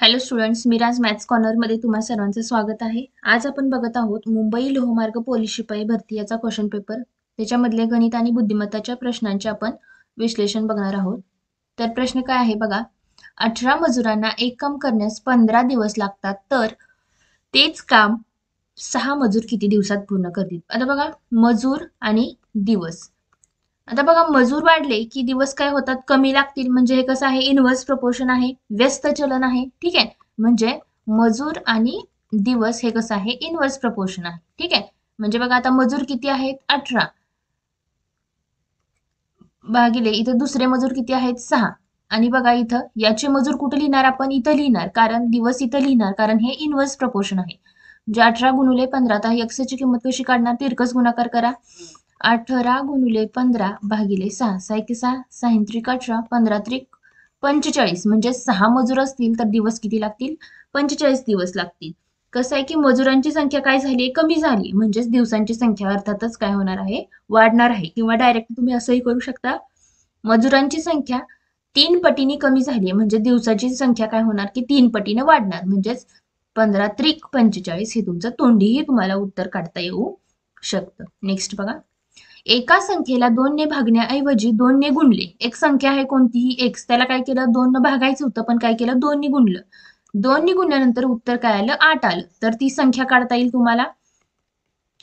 Hello students, Miraj maths कॉर्नरमध्ये तुम्हा सर्वांचं स्वागत आहे. आज आपण बघत आहोत मुंबई लोहमार्ग पोलीस शिपाई भरती याचा क्वेश्चन पेपर. त्याच्यामधले गणित आणि बुद्धिमत्ताच्या प्रश्नांचे आपण विश्लेषण बघणार आहोत. तर प्रश्न काय आहे बघा. 18 मजुरांना एक काम करण्यास 15 दिवस लागतात, तर तेच काम 6 मजूर किती दिवसात पूर्ण करतील? आता बघा, मजूर आणि दिवस. आता बघा, मजूर वाढले की दिवस काय होतात, कमी लागतील. म्हणजे हे कसं आहे, इनव्हर्स प्रपोर्शन आहे, व्यस्त चलन आहे. ठीक आहे, म्हणजे मजूर आणि दिवस हे कसं आहे, इनव्हर्स प्रपोर्शन आहे. ठीक आहे, म्हणजे बघा आता मजूर किती आहेत, 18 भागिले इथं दुसरे मजूर किती आहेत, 6. आणि बघा इथं याचे मजूर कुठे लिहिणार, आपण इथं लिहिणार, कारण दिवस इथं लिहिणार, कारण हे इनव्हर्स प्रपोर्शन आहे. म्हणजे 18 गुणिले 15. आता एक्सची किंमत कशी काढणार, तिरकस गुणाकार करा. 18 गुणिले 15 भागिले 6. 6 1 6, 6 3 18, 15 3 45. म्हणजे 6 मजूर असतील तर दिवस किती लागतील, 45 दिवस लागतील. कसं आहे की मजुरांची संख्या काय झाली, कमी झाली, म्हणजेच दिवसांची संख्या अर्थातच काय होणार आहे, वाढणार आहे. किंवा डायरेक्ट तुम्ही असंही करू शकता, मजुरांची संख्या 3 पटीने कमी झाली, म्हणजे दिवसाची संख्या काय होणार की 3 पटीने वाढणार. म्हणजेच 15 त्रिक 45 हे तुमचं तोंडीही तुम्हाला उत्तर काढता येऊ शकतं. नेक्स्ट बघा. एका संख्येला 2 ने भागण्याऐवजी 2 ने गुणले. एक संख्या आहे कोणतीही एक्स, त्याला काय केलं, 2 ने भागायचं होतं, पण काय केलं, 2 ने गुणलं. 2 ने गुणल्यानंतर उत्तर काय आलं, 8 आलं. तर ती संख्या काढता येईल तुम्हाला.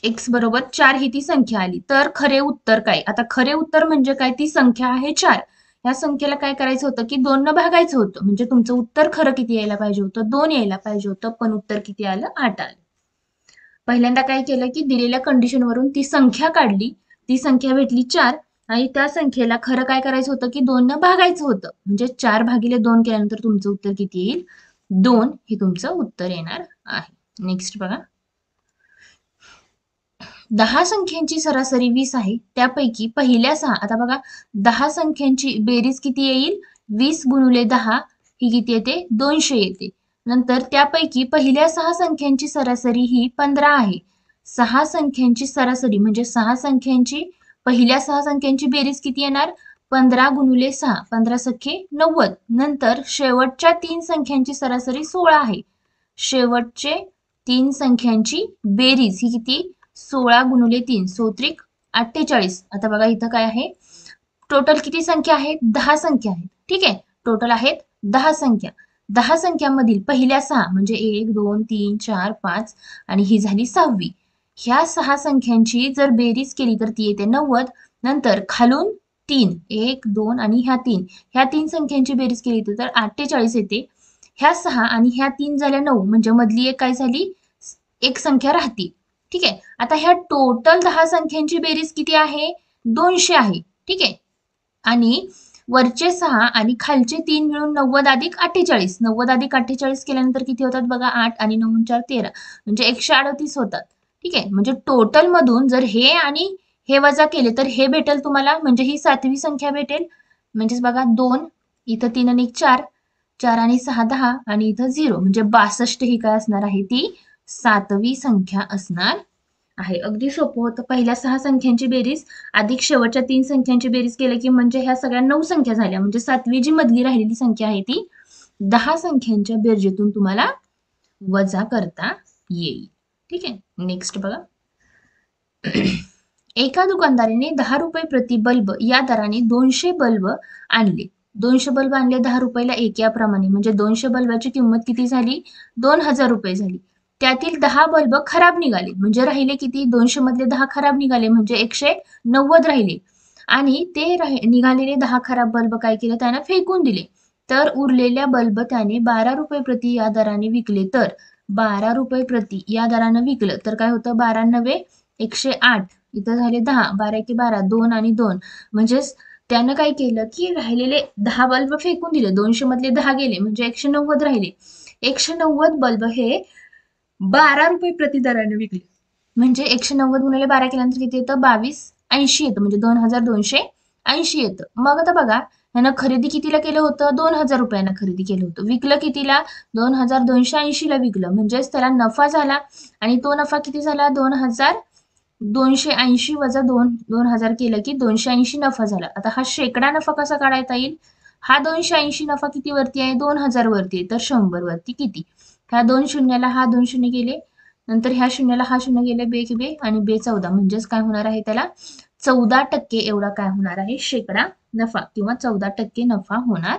एक्स बरोबर 4 ही ती संख्या आली. तर खरे उत्तर काय, आता खरे उत्तर म्हणजे काय, ती संख्या आहे 4. या संख्येला काय करायचं होतं की 2 न भागायचं होतं. म्हणजे तुमचं उत्तर खरं किती यायला पाहिजे होतं, 2 यायला पाहिजे होतं, पण उत्तर किती आलं, 8 आलं. पहिल्यांदा काय केलं की दिलेल्या कंडिशनवरून ती संख्या काढली, ती संख्या भेटली 4, आणि त्या संख्येला खरं काय करायचं होतं की 2 न भागायचं होतं. म्हणजे 4 भागिले 2 केल्यानंतर तुमचं उत्तर किती येईल, 2 हे तुमचं उत्तर येणार आहे. नेक्स्ट बघा. 10 संख्यांची सरासरी 20 आहे, त्यापैकी पहिल्या 6, आता बघा 10 संख्यांची बेरीज किती येईल, 20 गुणिले 10 ही किती येते, 200 येते. नंतर त्यापैकी पहिल्या 6 संख्यांची सरासरी ही 15 आहे. 6 संख्यांची सरासरी म्हणजे 6 संख्यांची पहिल्या 6 संख्यांची बेरीज किती येणार, 15 गुणिले 6, 15 सख्खे 90. नंतर शेवटच्या 3 संख्यांची सरासरी 16 आहे. शेवटचे 3 संख्यांची बेरीज ही किती, 16 गुणिले 3, 16 48. आता बघा इथं काय आहे, टोटल किती संख्या आहेत, 10 संख्या आहेत. ठीक आहे, टोटल आहेत 10 संख्या. 10 संख्यामधील पहिल्या 6 म्हणजे 1 2 3 4 5 आणि ही झाली 6वी. ह्या 6 संख्यांची जर बेरीज केली तर ती येते 90. नंतर खालून 3, 1 2 आणि ह्या 3 संख्यांची बेरीज केली तर 48 येते. ह्या 6 आणि ह्या 3 झाल्या 9, म्हणजे मधली एक काय झाली, एक संख्या राहते. ठीक आहे, आता ह्या टोटल 10 संख्यांची बेरीज किती आहे, 200 आहे. ठीक आहे, आणि वरचे 6 आणि खालचे 3 मिळून 90 अधिक 48. 90 अधिक 48 केल्यानंतर किती होतात बघा, 8 आणि 9 4 13, म्हणजे 138 होतात. ठीक आहे, म्हणजे टोटल मधून जर हे आणि हे वजा केले तर हे भेटेल तुम्हाला, म्हणजे ही 7वी संख्या भेटेल. म्हणजेच बघा 2, इथं 3 आणि 4, 4 आणि 6 10, आणि इथं 0, म्हणजे 62 ही काय असणार आहे, ती 7वी संख्या असणार आहे. अगदी सोपं होतं. पहिल्या 6 संख्यांची बेरीज अधिक शेवटच्या 3 संख्यांची बेरीज केली की म्हणजे ह्या सगळ्या 9 संख्या झाल्या. म्हणजे 7वी जी मधली राहिलेली संख्या आहे ती 10 संख्यांच्या बेरजेतून तुम्हाला वजा करता येईल. ठीक आहे, नेक्स्ट बघा. एका दुकानदाराने 10 रुपये प्रति बल्ब या दराने 200 बल्ब आणले. 200 बल्ब आणले 10 रुपयाला एक, याप्रमाणे. म्हणजे 200 बल्बाची किंमत किती झाली, 2000 रुपये झाली. त्यातील 10 बल्ब खराब निघाले, म्हणजे राहिले किती, 200 मधले 10 खराब निघाले, म्हणजे 190 राहिले. आणि ते निघालेले 10 खराब बल्ब काय केले, त्यानं फेकून दिले. तर उरलेल्या बल्ब त्याने 12 रुपये प्रति या दराने विकले. तर 12 रुपये प्रति या दरानं विकलं तर काय होतं, 12 9 108, इथं झाले 10, 12 1 12, 2 आणि 2. म्हणजेच त्यानं काय केलं की राहिलेले 10 बल्ब फेकून दिले, 200 मधले 10 गेले, म्हणजे 190 राहिले. 190 बल्ब हे 12 रुपये प्रति दराने विकले. म्हणजे 190 गुणिले 12 केल्यानंतर किती येतं, 2280 येतं, म्हणजे 2280 येतं. मग आता बघा, ह्यानं खरेदी कितीला केलं होतं, 2000 रुपयांना खरेदी केलं होतं. विकलं कितीला, 2280 ला विकलं. म्हणजेच त्याला नफा झाला, आणि तो नफा किती झाला, 2280 वजा 2000 केलं की 280 नफा झाला. आता हा शेकडा नफा कसा काढायचा येईल, हा 280 नफा किती वरती आहे? 2000 वरती आहे. तर 100 वरती किती? ह्या 2 शून्याला हा 2 शून्य गेले, नंतर ह्या शून्याला हा शून्य गेले, बे की बे आणि बे 14 म्हणजेच काय होणार आहे त्याला 14% एवढा काय होणार आहे शेकडा नफा किंवा 14% नफा होणार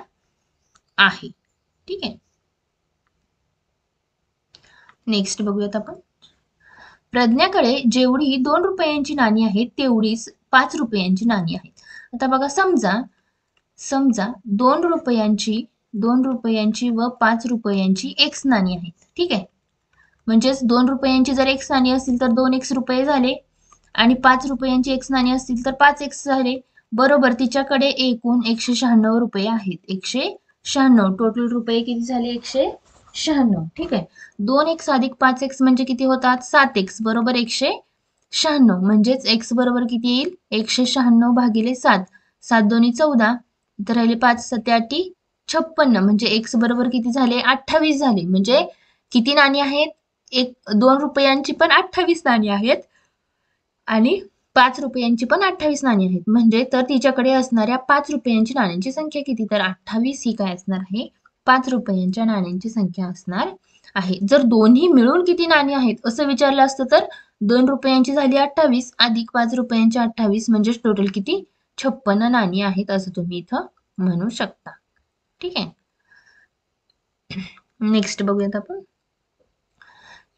आहे. ठीक आहे. नेक्स्ट बघूयात आपण. प्रज्ञाकडे जेवढी 2 रुपयांची नाणी आहेत तेवढीच 5 रुपयांची नाणी आहेत. आता बघा समजा समजा 2 रुपयांची व 5 रुपयांची एक्स नाणी आहेत. ठीक आहे. म्हणजेच 2 रुपयांची जर एक्स नाणी असतील तर 2 एक्स रुपये झाले आणि 5 रुपयांची एक्स नाणी असतील तर 5 एक्स झाले. बरोबर तिच्याकडे एकूण 196 रुपये आहेत. 196 टोटल रुपये किती झाले? 196. ठीक आहे. 2 एक्स अधिक 5 एक्स म्हणजे किती होतात? 7 एक्स बरोबर 196. म्हणजेच एक्स बरोबर किती येईल? 196 भागिले 7. 7 दोन्ही 14. इथं राहिले 5 7 56. म्हणजे एक्स बरोबर किती झाले? 28 झाले. म्हणजे किती नाणी आहेत? 2 रुपयांची पण 28 नाणी आहेत आणि 5 रुपयांची पण 28 नाणी आहेत. म्हणजे तर तिच्याकडे असणाऱ्या 5 रुपयांची नाण्यांची संख्या किती? तर 28 ही काय असणार आहे? 5 रुपयांच्या नाण्यांची संख्या असणार आहे. जर दोन्ही मिळून किती नाणी आहेत असं विचारलं असतं तर 2 रुपयांची झाली 28 अधिक 5 रुपयांची 28 म्हणजे टोटल किती? 56 नाणी आहेत असं तुम्ही इथं म्हणू शकता. ठीक आहे. नेक्स्ट बघूयात आपण.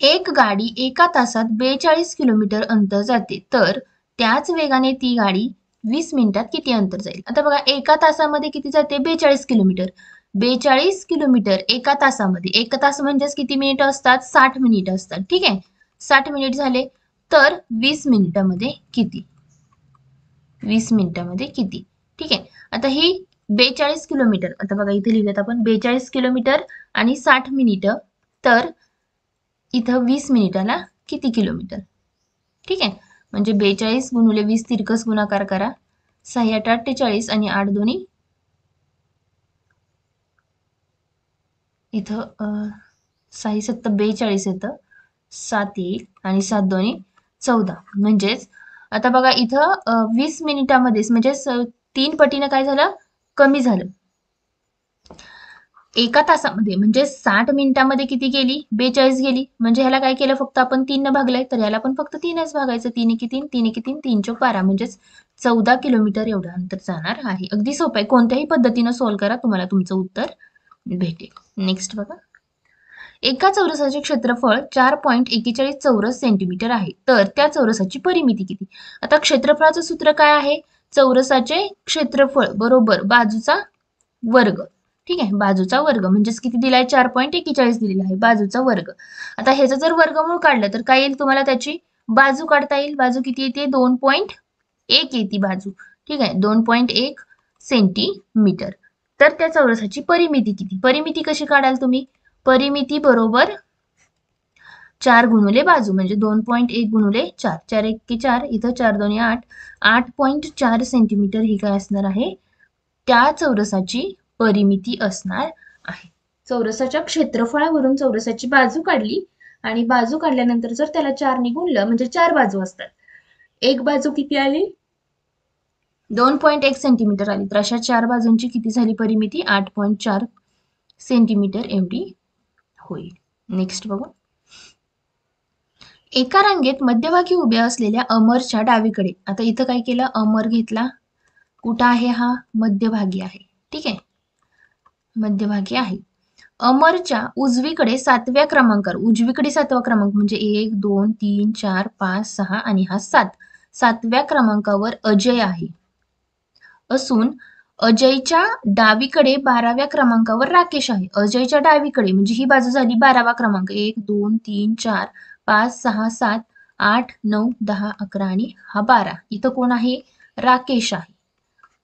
एक गाडी एका तासात 42 किलोमीटर अंतर जाते तर त्याच वेगाने ती गाडी 20 मिनिटात किती अंतर जाईल? आता बघा एका तासामध्ये किती जाते? 42 किलोमीटर. 42 किलोमीटर एका तासामध्ये. एक तास म्हणजेच किती मिनिट असतात? 60 मिनिट असतात. ठीक आहे. 60 मिनिट झाले तर 20 मिनिटामध्ये किती? 20 मिनिटामध्ये किती? ठीक आहे. आता ही 42 किलोमीटर. आता बघा इथे लिहिलं आपण 42 किलोमीटर आणि 60 मिनिटं तर इथं 20 मिनिटाला किती किलोमीटर? ठीक आहे. म्हणजे 42 गुणिले 20 तिरकस गुणाकार करा. 6 8 48 आणि 8 दोन्ही इथं 6 7 42 येतं. 7 येईल आणि 7 दोन्ही 14. म्हणजेच आता बघा इथं 20 मिनिटामध्येच म्हणजे 3 पटीनं काय झालं? कमी झालं. एका तासामध्ये म्हणजे 60 मिनिटामध्ये किती गेली? 42 गेली. म्हणजे ह्याला काय केलं? फक्त आपण 3 न भागलंय तर ह्याला पण फक्त 3च भागायचं. 3 एके 3 3 एके 3 3 चौक 12 म्हणजेच 14 किलोमीटर एवढं अंतर जाणार आहे. अगदी सोपं आहे. कोणत्याही पद्धतीनं सॉल्व्ह करा तुम्हाला तुमचं उत्तर भेटेल. नेक्स्ट बघा. एका चौरसाचे क्षेत्रफळ 4.41 चौरस सेंटीमीटर आहे तर त्या चौरसाची परिमिती किती? आता क्षेत्रफळाचं सूत्र काय आहे? चौरसाचे क्षेत्रफळ बरोबर बाजूचा वर्ग. ठीक आहे. बाजूचा वर्ग म्हणजेच किती दिलाय? 4.41 दिलेला आहे. बाजूचा वर्ग. आता ह्याचं जर वर्गमूळ काढलं तर काय येईल? तुम्हाला त्याची बाजू काढता येईल. बाजू किती येते? 2.1 येते बाजू. ठीक आहे. 2.1 सेंटीमीटर. तर त्या चौरसाची परिमिती किती? परिमिती कशी काढाल तुम्ही? परिमिती बरोबर 4 गुणिले बाजू म्हणजे 2.1 गुणिले 4. 4 1 4 इथं 4 2 8. 8.4 सेंटीमीटर ही काय असणार आहे? त्या चौरसाची परिमिती असणार आहे. चौरसाच्या क्षेत्रफळावरून चौरसाची बाजू काढली आणि बाजू काढल्यानंतर जर त्याला 4 ने गुणलं म्हणजे 4 बाजू असतात. एक बाजू किती आली? 2.1 सेंटीमीटर आली. तर अशा 4 बाजूंची किती झाली परिमिती? 8.4 सेंटीमीटर एवढी होईल. नेक्स्ट बघू. एका रांगेत मध्यभागी उभ्या असलेल्या अमरच्या डावीकडे. आता इथं काय केलं? अमर घेतला. कुठं आहे हा? मध्यभागी आहे. ठीक आहे. मध्यभागी आहे. अमरच्या उजवीकडे 7व्या क्रमांकावर. उजवीकडे 7वा क्रमांक म्हणजे 1 2 3 4 5 6 आणि हा 7. 7व्या क्रमांकावर अजय आहे. असून अजयच्या डावीकडे 12व्या क्रमांकावर राकेश आहे. अजयच्या डावीकडे म्हणजे ही बाजू झाली 12वा क्रमांक. 1 2 3 4 5 6 7 8 9 10 11 आणि हा 12. इथं कोण आहे? राकेश आहे.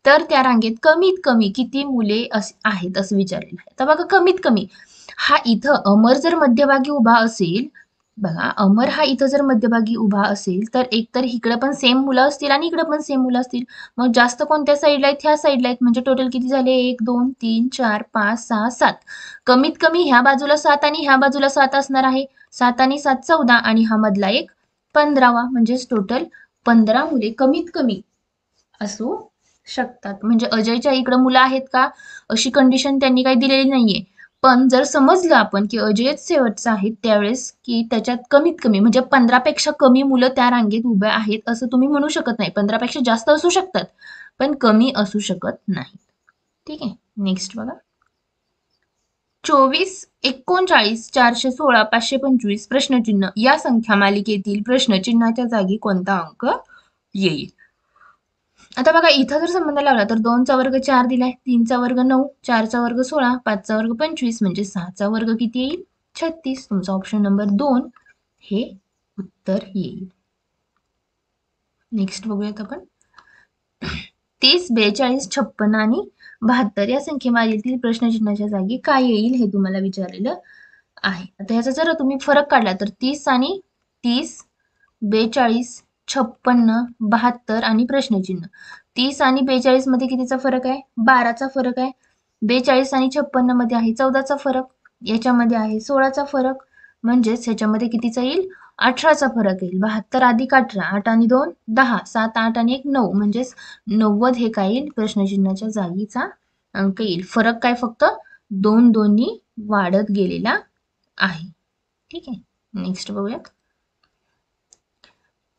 तर त्या रांगेत कमीत कमी किती मुले आहेत असं विचारलेलं आहे. आता बघा कमीत कमी हा इथं अमर जर मध्यभागी उभा असेल, बघा अमर हा इथं जर मध्यभागी उभा असेल तर एकतर इकडे पण सेम मुलं असतील आणि इकडे पण सेम मुलं असतील. मग जास्त कोणत्या साईडला आहेत? ह्या साईडला आहेत. म्हणजे टोटल किती झाले? 1 2 3 4 5 6 7. कमीत कमी ह्या बाजूला 7 आणि ह्या बाजूला 7 असणार आहे. 7 आणि 7 14 आणि हा मधला एक 15वा म्हणजेच टोटल 15 मुले कमीत कमी असू शकतात. म्हणजे अजयच्या इकडे मुलं आहेत का अशी कंडिशन त्यांनी काही दिलेली नाहीये. पण जर समजलं आपण की अजयच शेवटचा आहे त्यावेळेस की त्याच्यात कमीत कमी म्हणजे 15 पेक्षा कमी मुलं त्या रांगेत उभ्या आहेत असं तुम्ही म्हणू शकत नाही. 15 पेक्षा जास्त असू शकतात पण कमी असू शकत नाही. ठीक आहे. नेक्स्ट बघा. 24, 39, 416, 525 प्रश्नचिन्ह या संख्या मालिकेतील प्रश्नचिन्हाच्या जागी कोणता अंक येईल? आता बघा इथं जर संबंध लावला तर 2चा वर्ग 4 दिलाय, 3चा वर्ग 9, 4चा वर्ग 16, 5चा वर्ग 25 म्हणजे 6चा वर्ग किती येईल? 36. तुमचा ऑप्शन नंबर 2 हे उत्तर येईल. नेक्स्ट बघूयात आपण. 30, 42, 56 आणि 72 या संख्येमालेतील प्रश्नचिन्हाच्या जागी काय येईल हे तुम्हाला विचारलेलं आहे. आता ह्याचा जर तुम्ही फरक काढला तर 30 आणि 30, 42, 56, 72 आणि प्रश्नचिन्ह. 30 आणि 42 मध्ये कितीचा फरक आहे? 12चा फरक आहे. 42 आणि 56 मध्ये आहे 14चा फरक. याच्यामध्ये आहे 16चा फरक. म्हणजेच ह्याच्यामध्ये कितीचा येईल? 18चा फरक येईल. 72 अधिक 18, 8 आणि 2, 10, 7, 8 आणि 1, 9 म्हणजेच 90 हे काय येईल? प्रश्नचिन्हाच्या जागीचा अंक येईल. फरक काय फक्त 2 दोन्ही वाढत गेलेला आहे. ठीक आहे. नेक्स्ट बघूयात.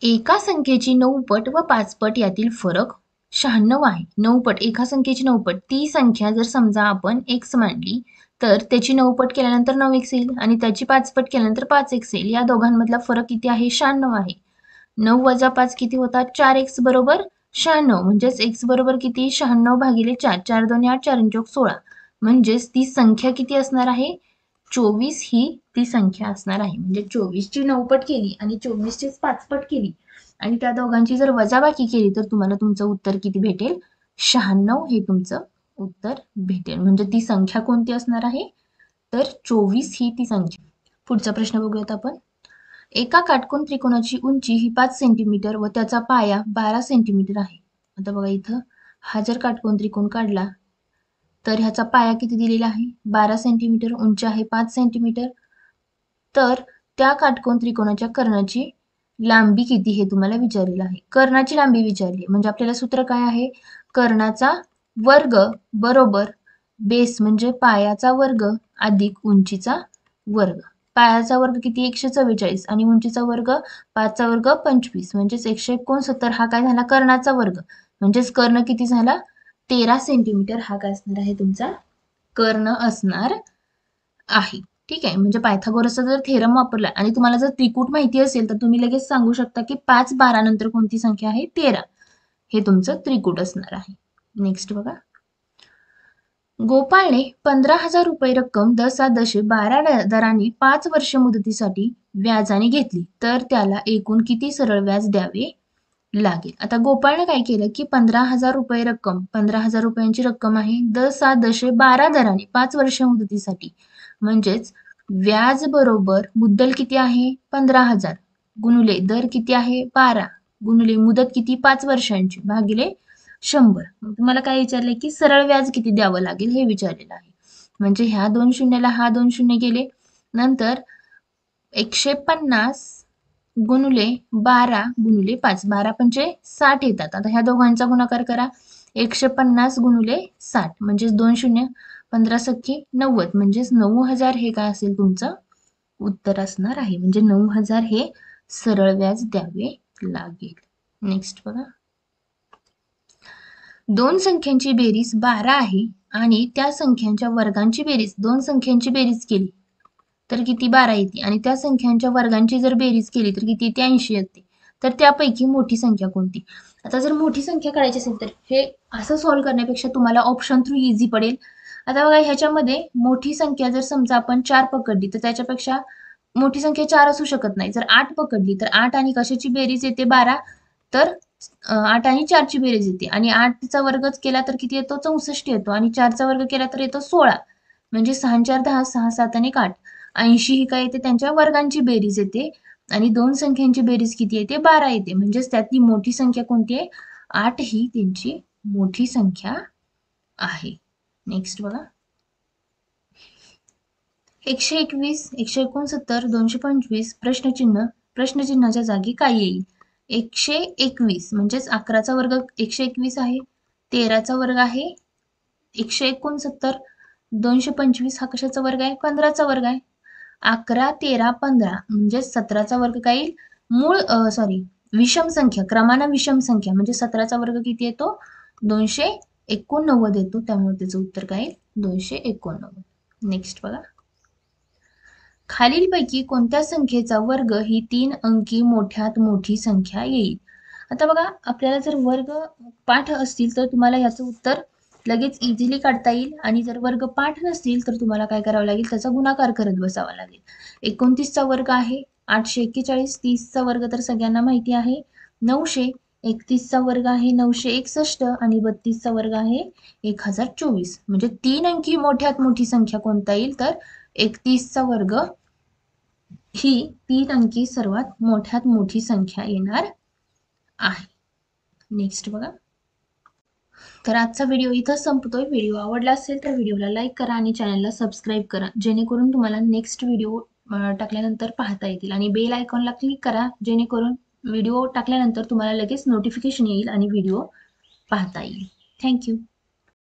एका संख्येची 9 पट व 5 पट यातील फरक 96 आहे. 9 पट एका संख्येची 9 पट ती संख्या जर समजा आपण x मांडली तर त्याची 9 पट केल्यानंतर 9x येईल आणि त्याची 5 पट केल्यानंतर 5x येईल. या दोघांमधला फरक किती आहे? 96 आहे. 9 वजा 5 किती होतात? 4x बरोबर 96 म्हणजेच x बरोबर किती? 96 भागिले 4. 4 2 8 4 चौक 16 म्हणजेच ती संख्या किती असणार आहे? 24 ही ती संख्या असणार आहे. म्हणजे 24 ची 9 पट केली आणि 24 ची 5 पट केली आणि त्या दोघांची जर वजाबाकी केली तर तुम्हाला तुमचं उत्तर किती भेटेल? 96 हे तुमचं उत्तर भेटेल. म्हणजे ती संख्या कोणती असणार आहे? तर 24 ही ती संख्या. पुढचा प्रश्न बघूयात आपण. एका काटकोन त्रिकोणाची उंची ही 5 सेंटीमीटर व त्याचा पाया 12 सेंटीमीटर आहे. आता बघा इथं हा जर काटकोन त्रिकोण काढला तर ह्याचा पाया किती दिलेला आहे? 12 सेंटीमीटर. उंची आहे 5 सेंटीमीटर. तर त्या काटकोन त्रिकोणाच्या कर्णाची लांबी किती हे तुम्हाला विचारलेलं आहे. कर्णाची लांबी विचारली म्हणजे आपल्याला सूत्र काय आहे? कर्णाचा वर्ग बरोबर बेस म्हणजे पायाचा वर्ग अधिक उंचीचा वर्ग. पायाचा वर्ग किती? 144 आणि उंचीचा वर्ग 5चा वर्ग 25 म्हणजेच 169. हा काय झाला? कर्णाचा वर्ग. म्हणजेच कर्ण किती झाला? 13 सेंटीमीटर हा काय असणार आहे? तुमचा कर्ण असणार आहे. ठीक आहे. म्हणजे पायथागोरसचा जर थेरम वापरला आणि तुम्हाला जर त्रिकूट माहिती असेल तर तुम्ही लगेच सांगू शकता की 5 12 नंतर कोणती संख्या आहे? 13. हे तुमचं त्रिकूट असणार आहे. नेक्स्ट बघा. गोपाळने 15,000 रुपये रक्कम 10,12 दराने 5 वर्ष मुदतीसाठी व्याजाने घेतली तर त्याला एकूण किती सरळ व्याज द्यावे लागेल? आता गोपाळने काय केलं की 15,000 रुपये रक्कम 15,000 रुपयांची रक्कम आहे 10,12 दराने 5 वर्ष मुदतीसाठी म्हणजेच व्याज बरोबर मुद्दल किती आहे? 15,000 गुणुले दर किती आहे? 12 गुणुले मुदत किती? 5 वर्षांची भागिले 100. तुम्हाला काय विचारलंय की सरळ व्याज किती द्यावं लागेल हे विचारलेलं आहे. म्हणजे ह्या 2 शून्याला हा 2 शून्य गेले. नंतर 150 गुणुले 12 गुणुले 5. 12 पंचे 60 येतात. आता ह्या दोघांचा गुणाकार करा. 150 गुणुले 60 म्हणजेच 2 शून्य 15 सख्खे 90 म्हणजेच 9,000 हे काय असेल तुमचं उत्तर असणार आहे. म्हणजे 9,000 हे सरळ व्याज द्यावे लागेल. नेक्स्ट बघा. दोन संख्यांची बेरीज 12 आहे आणि त्या संख्यांच्या वर्गांची बेरीज दोन संख्यांची बेरीज केली तर किती? 12 येते आणि त्या संख्यांच्या वर्गांची जर बेरीज केली तर किती येते? 80 येते. तर त्यापैकी मोठी संख्या कोणती? आता जर मोठी संख्या काढायची असेल तर हे असं सॉल्व्ह करण्यापेक्षा तुम्हाला ऑप्शन थ्रू इझी पडेल. आता बघा ह्याच्यामध्ये मोठी संख्या जर समजा आपण 4 पकडली तर त्याच्यापेक्षा मोठी संख्या 4 असू शकत नाही. जर 8 पकडली तर 8 आणि कशाची बेरीज येते? 12. तर 8 आणि 4 ची बेरीज येते आणि 8चा वर्गच केला तर किती येतो? 64 येतो आणि 4चा वर्ग केला तर येतो 16. म्हणजे 6 4 10 6 7 आणि 8 80 ही काय येते? त्यांच्या वर्गांची बेरीज येते आणि दोन संख्यांची बेरीज किती येते? 12 येते. म्हणजेच त्यातली मोठी संख्या कोणती आहे? 8 ही त्यांची मोठी संख्या आहे. नेक्स्ट बघा. 121, 169, 225 प्रश्नचिन्हाच्या जागी काय येईल? 121 म्हणजेच 11चा वर्ग 121 आहे. 13चा वर्ग आहे 169, 225 हा कशाचा वर्ग आहे? 15चा वर्ग आहे. 11, 13, 15 म्हणजे 17चा वर्ग काय येईल? विषम संख्या, क्रमानं विषम संख्या म्हणजे 17चा वर्ग किती येतो? 289 येतो. त्यामुळे त्याचं उत्तर काय येईल? 289. नेक्स्ट बघा. खालीलपैकी कोणत्या संख्येचा वर्ग ही 3 अंकी मोठ्यात मोठी संख्या येईल? आता बघा, आपल्याला जर वर्ग पाठ असतील तर तुम्हाला याचं उत्तर लगेच इझिली काढता येईल, आणि जर वर्ग पाठ नसतील तर तुम्हाला काय करावं लागेल? त्याचा गुणाकार करत बसावा लागेल. 29चा वर्ग आहे 841, 30चा वर्ग तर सगळ्यांना माहिती आहे 900, 31चा वर्ग आहे 961 आणि 32चा वर्ग आहे 1024. म्हणजे 3 अंकी मोठ्यात मोठी संख्या कोणता येईल? तर 31चा वर्ग ही 3 अंकी सर्वात मोठ्यात मोठी संख्या येणार आहे. नेक्स्ट बघा. तर आजचा व्हिडिओ इथं संपतोय. व्हिडिओ आवडला असेल तर व्हिडिओला लाईक करा आणि चॅनलला सबस्क्राईब करा, जेणेकरून तुम्हाला नेक्स्ट व्हिडिओ टाकल्यानंतर पाहता येतील, आणि बेल आयकॉनला क्लिक करा, जेणेकरून व्हिडिओ टाकल्यानंतर तुम्हाला लगेच नोटिफिकेशन येईल आणि व्हिडिओ पाहता येईल. थँक्यू.